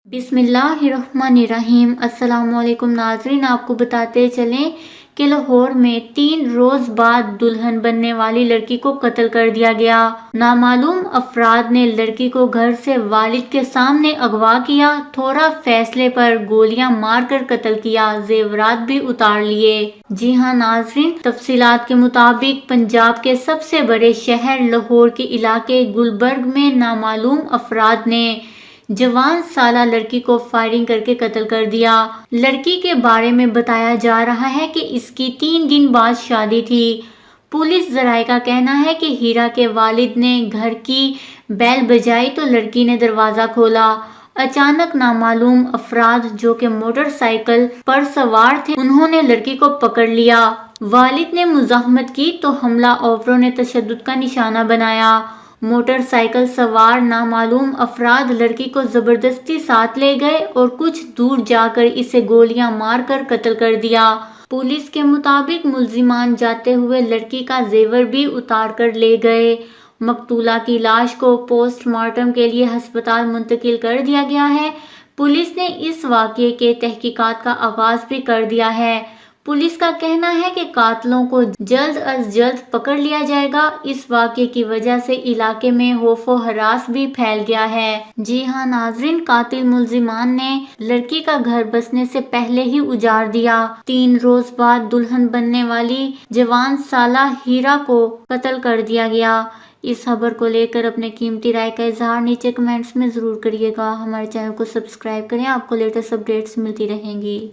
बिस्मिल्लाहिर्रहमानिर्रहीम। अस्सलाम वालेकुम नाज़रीन, आपको बताते चलें कि लाहौर में 3 रोज बाद दुल्हन बनने वाली लड़की को कत्ल कर दिया गया। नामालूम अफराद ने लड़की को घर से वालिद के सामने अगवा किया, थोड़ा फैसले पर गोलियां मारकर कत्ल किया, जेवरात भी उतार लिए। जी हां नाज़रीन, तफसीलात के मुताबिक पंजाब के सबसे बड़े शहर लाहौर के इलाके गुलबर्ग में नामालूम अफराद ने जवान साला लड़की को फायरिंग करके कत्ल कर दिया। लड़की के बारे में बताया जा रहा है कि इसकी 3 दिन बाद शादी थी। पुलिस जराये का कहना है कि हीरा के वालिद ने घर की बेल बजाई तो लड़की ने दरवाजा खोला। अचानक नामालूम अफराद जो कि मोटरसाइकिल पर सवार थे, उन्होंने लड़की को पकड़ लिया। वालिद ने मुजाहमत की तो हमला आवरों ने तशद्दुद का निशाना बनाया। मोटरसाइकिल सवार नामालूम अफराद लड़की को जबरदस्ती साथ ले गए और कुछ दूर जाकर इसे गोलियां मारकर कत्ल कर दिया। पुलिस के मुताबिक मुल्जिमान जाते हुए लड़की का जेवर भी उतार कर ले गए। मकतूला की लाश को पोस्टमार्टम के लिए अस्पताल मुंतकिल कर दिया गया है। पुलिस ने इस वाकये के तहकीकात का आगाज भी कर दिया है। पुलिस का कहना है कि कातिलों को जल्द अज जल्द पकड़ लिया जाएगा। इस वाकये की वजह से इलाके में खौफो हरास भी फैल गया है। जी हां नाज़रीन, कातिल मुल्जिमान ने लड़की का घर बसने से पहले ही उजाड़ दिया। 3 रोज बाद दुल्हन बनने वाली जवान साला हीरा को कत्ल कर दिया गया। इस खबर को लेकर अपने कीमती राय का इजहार नीचे कमेंट्स में जरूर करिएगा। हमारे चैनल को सब्सक्राइब करें, आपको लेटेस्ट अपडेट्स मिलती रहेंगी।